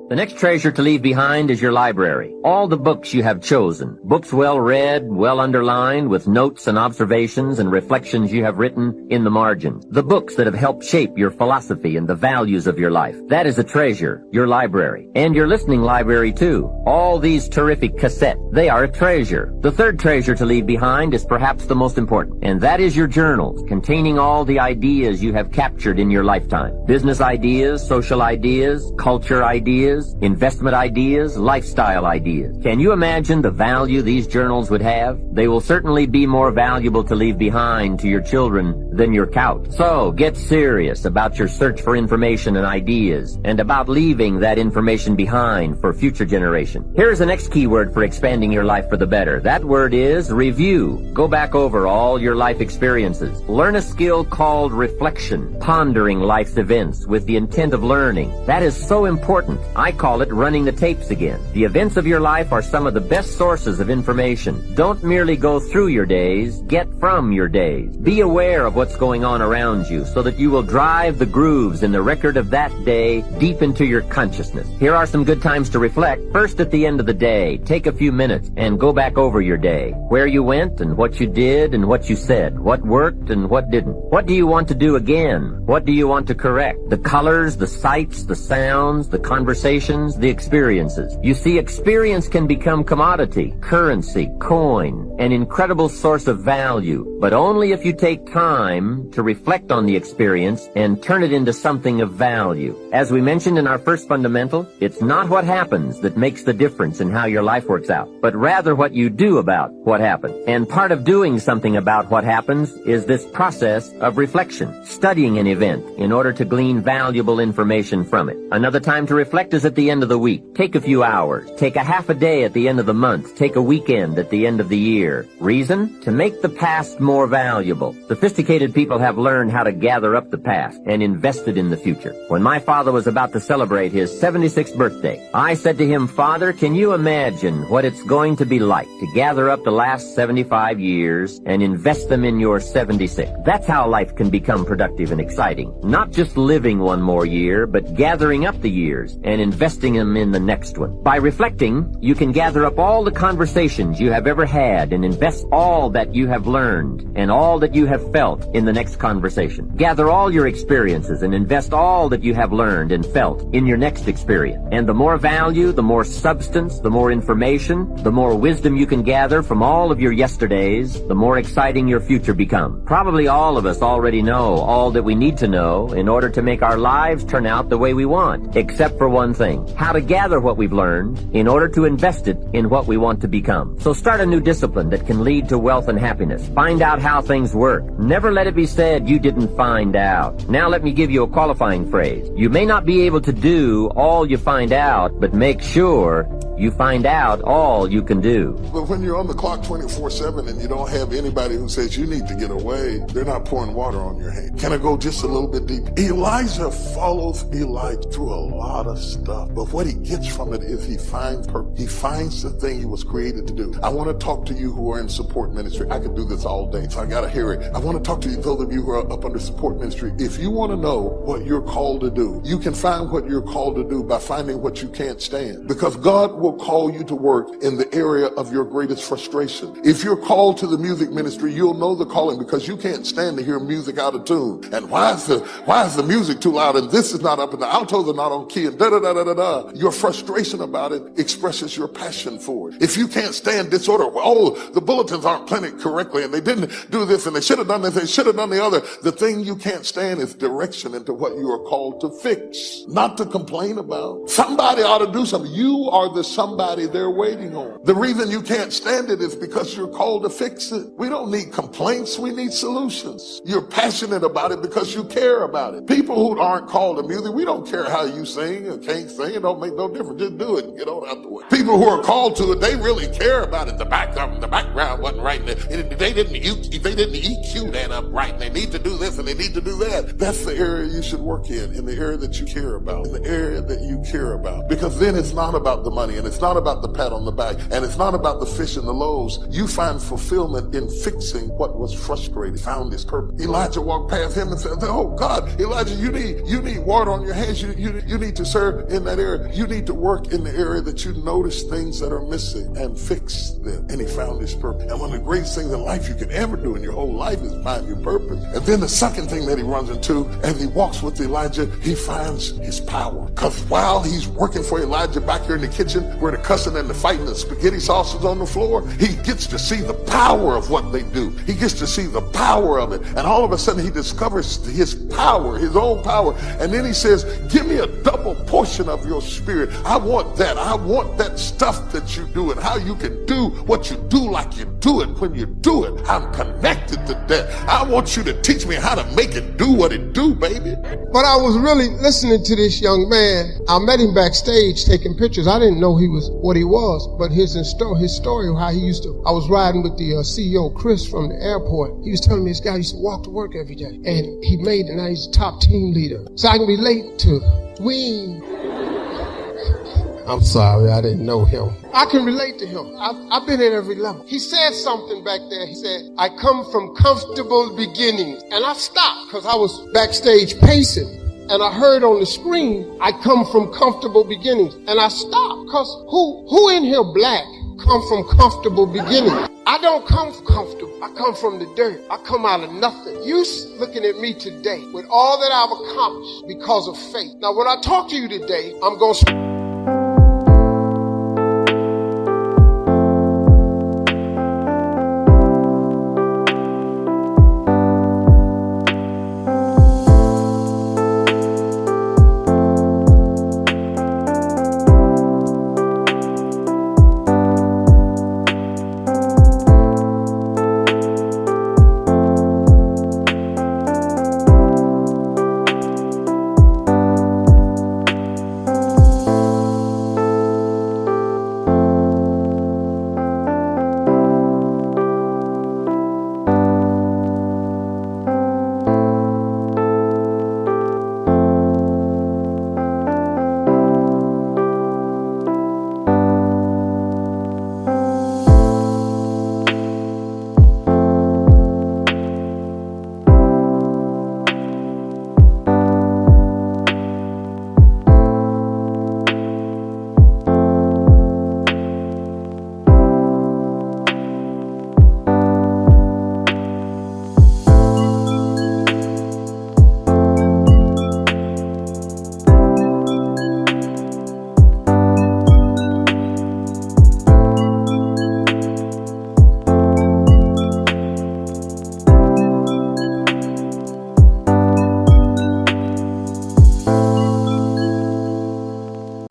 The next treasure to leave behind is your library. All the books you have chosen. Books well read, well underlined, with notes and observations and reflections you have written in the margins. The books that have helped shape your philosophy and the values of your life. That is a treasure, your library. And your listening library too. All these terrific cassettes, they are a treasure. The third treasure to leave behind is perhaps the most important, and that is your journals, containing all the ideas you have captured in your lifetime. Business ideas, social ideas, culture ideas, investment ideas, lifestyle ideas. Can you imagine the value these journals would have? They will certainly be more valuable to leave behind to your children than your couch. So, get serious about your search for information and ideas, and about leaving that information behind for future generations. Here's the next key word for expanding your life for the better. That word is review. Go back over all your life experiences. Learn a skill called reflection, pondering life's events with the intent of learning. That is so important. I call it running the tapes again. The events of your life are some of the best sources of information. Don't merely go through your days, get from your days. Be aware of what's going on around you so that you will drive the grooves in the record of that day deep into your consciousness. Here are some good times to reflect. First, at the end of the day, take a few minutes and go back over your day. Where you went and what you did and what you said. What worked and what didn't. What do you want to do again? What do you want to correct? The colors, the sights, the sounds, the conversations, the experiences. You see, experience can become commodity, currency, coin, an incredible source of value, but only if you take time to reflect on the experience and turn it into something of value. As we mentioned in our first fundamental, it's not what happens that makes the difference in how your life works out, but rather what you do about what happened. And part of doing something about what happens is this process of reflection, studying an event in order to glean valuable information from it. Another time to reflect is at the end of the week. Take a few hours. Take a half a day at the end of the month. Take a weekend at the end of the year. Reason? To make the past more valuable. Sophisticated people have learned how to gather up the past and invest it in the future. When my father was about to celebrate his 76th birthday, I said to him, "Father, can you imagine what it's going to be like to gather up the last 75 years and invest them in your 76th? That's how life can become productive and exciting. Not just living one more year, but gathering up the years and investing them in the next one. By reflecting, you can gather up all the conversations you have ever had and invest all that you have learned and all that you have felt in the next conversation. Gather all your experiences and invest all that you have learned and felt in your next experience. And the more value, the more substance, the more information, the more wisdom you can gather from all of your yesterdays, the more exciting your future becomes. Probably all of us already know all that we need to know in order to make our lives turn out the way we want, except for one thing: how to gather what we've learned in order to invest it in what we want to become. So start a new discipline that can lead to wealth and happiness. Find out how things work. Never let it be said you didn't find out. Now let me give you a qualifying phrase. You may not be able to do all you find out, but make sure you find out all you can do. But when you're on the clock 24/7 and you don't have anybody who says you need to get away, they're not pouring water on your head. Can I go just a little bit deep? Elijah follows Elijah through a lot of stuff, but what he gets from it is he finds purpose. He finds the thing he was created to do. I want to talk to you who are in support ministry. I could do this all day, so I got to hear it. I want to talk to you, those of you who are up under support ministry. If you want to know what you're called to do, you can find what you're called to do by finding what you can't stand, because God will call you to work in the area of your greatest frustration. If you're called to the music ministry, you'll know the calling, because you can't stand to hear music out of tune. And why is the music too loud? And this is not up, and the altos are not on key, and da da da da da da. Your frustration about it expresses your passion for it. If you can't stand disorder, oh, the bulletins aren't printed correctly, and they didn't do this, and they should have done this, they should have done the other. The thing you can't stand is direction into what you are called to fix, not to complain about. Somebody ought to do something. You are the somebody they're waiting on. The reason you can't stand it is because you're called to fix it. We don't need complaints, we need solutions. You're passionate about it because you care about it. People who aren't called to music, we don't care how you sing or can't sing. It don't make no difference. Just do it and get on out the way. People who are called to it, they really care about it. The background wasn't right. They didn't EQ that up right. And they need to do this and they need to do that. That's the area you should work in the area that you care about, in the area that you care about. Because then it's not about the money and it's not about the pat on the back, and it's not about the fish and the loaves. You find fulfillment in fixing what was frustrated, found his purpose. Elijah walked past him and said, oh God, Elijah, you need water on your hands. You need to serve in that area. You need to work in the area that you notice things that are missing and fix them. And he found his purpose. And one of the greatest things in life you can ever do in your whole life is find your purpose. And then the second thing that he runs into, as he walks with Elijah, he finds his power. Because while he's working for Elijah back here in the kitchen where the cussing and the fighting, the spaghetti sauce is on the floor, he gets to see the power of what they do. He gets to see the power of it. And all of a sudden he discovers his power, his own power. And then he says, give me a double portion of your spirit. I want that. I want that stuff that you do and how you can do what you do like you do it when you do it. I'm connected to that. I want you to teach me how to make it do what it do, baby. But I was really listening to this young man. I met him backstage taking pictures. I didn't know he was what he was, but his story, how he used to, I was riding with the CEO, Chris, from the airport. He was telling me this guy used to walk to work every day. And he made it, now he's a top team leader. So I can relate to Wing. I'm sorry, I didn't know him. I can relate to him. I've been at every level. He said something back there. He said, I come from comfortable beginnings. And I stopped because I was backstage pacing. And I heard on the screen, I come from comfortable beginnings. And I stopped because who in here black come from comfortable beginnings? I don't come comfortable. I come from the dirt. I come out of nothing. You looking at me today with all that I've accomplished because of faith. Now, when I talk to you today, I'm going to...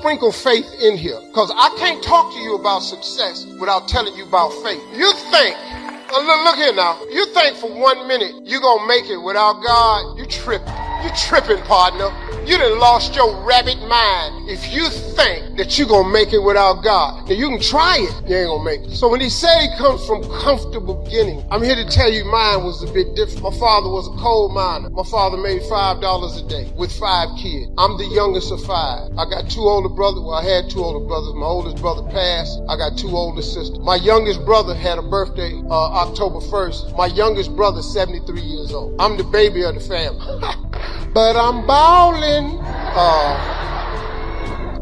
Sprinkle faith in here, because I can't talk to you about success without telling you about faith. You think, look here now, you think for 1 minute you're gonna make it without God, you tripping, partner. You done lost your rabbit mind if you think that you're gonna make it without God. Now you can try it, you ain't gonna make it. So when he said he comes from comfortable beginning, I'm here to tell you mine was a bit different. My father was a coal miner. My father made $5 a day with 5 kids. I'm the youngest of 5. I got 2 older brothers. Well, I had 2 older brothers. My oldest brother passed. I got 2 older sisters. My youngest brother had a birthday October 1st. My youngest brother, 73 years old. I'm the baby of the family. But I'm ballin'.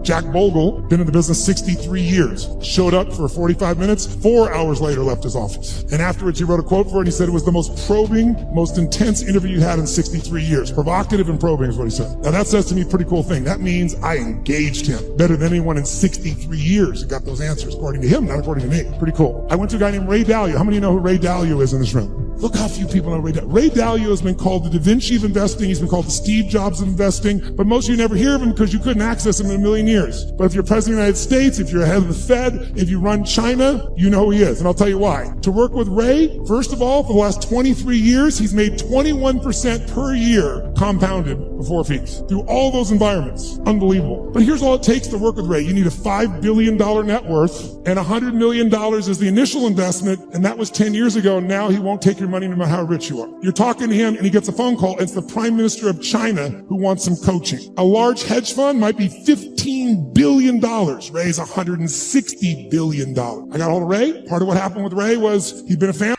Jack Bogle, been in the business 63 years, showed up for 45 minutes, 4 hours later left his office. And afterwards he wrote a quote for it and he said it was the most probing, most intense interview you had in 63 years. Provocative and probing is what he said. Now that says to me a pretty cool thing. That means I engaged him better than anyone in 63 years and got those answers, according to him, not according to me. Pretty cool. I went to a guy named Ray Dalio. How many of you know who Ray Dalio is in this room? Look how few people know Ray Dalio. Ray Dalio has been called the Da Vinci of investing. He's been called the Steve Jobs of investing. But most of you never hear of him because you couldn't access him in a million years. But if you're president of the United States, if you're head of the Fed, if you run China, you know who he is. And I'll tell you why. To work with Ray, first of all, for the last 23 years, he's made 21% per year compounded before fees through all those environments. Unbelievable. But here's all it takes to work with Ray. You need a $5 billion net worth and $100 million as the initial investment. And that was 10 years ago. And now he won't take your your money no matter how rich you are. You're talking to him and he gets a phone call. It's the Prime Minister of China who wants some coaching. A large hedge fund might be $15 billion. Ray's $160 billion. I got hold of Ray. Part of what happened with Ray was he'd been a fan.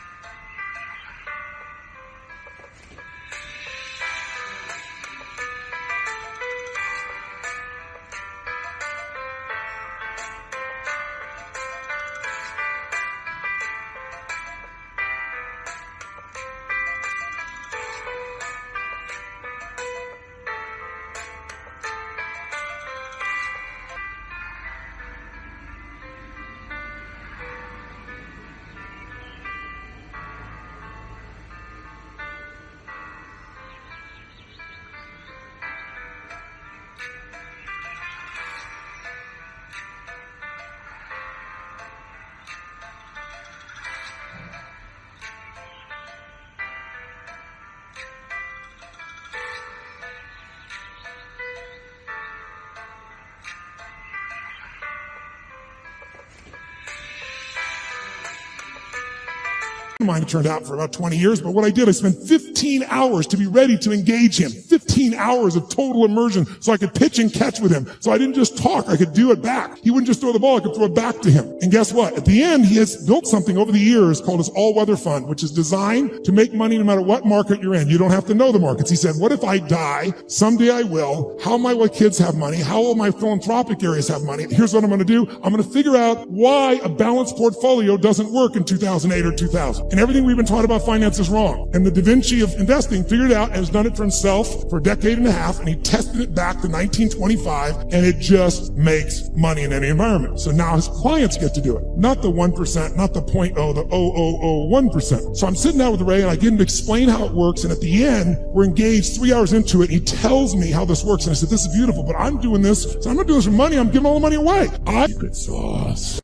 Mine, it turned out, for about 20 years, but what I did, I spent 15 hours to be ready to engage him. 15 hours of total immersion so I could pitch and catch with him. So I didn't just talk, I could do it back. He wouldn't just throw the ball, I could throw it back to him. And guess what? At the end, he has built something over the years called his all-weather fund, which is designed to make money no matter what market you're in. You don't have to know the markets. He said, what if I die? Someday I will. How will my kids have money? How will my philanthropic areas have money? Here's what I'm going to do. I'm going to figure out why a balanced portfolio doesn't work in 2008 or 2000. And everything we've been taught about finance is wrong. And the Da Vinci of investing figured it out and has done it for himself for a decade and a half, and he tested it back to 1925, and it just makes money in any environment. So now his clients get to do it. Not the 1%, not the 0.0, the 0.001%. So I'm sitting down with Ray and I get him to explain how it works, and at the end, we're engaged 3 hours into it, and he tells me how this works, and I said, this is beautiful, but I'm doing this, so I'm not doing this for money, I'm giving all the money away. Secret sauce.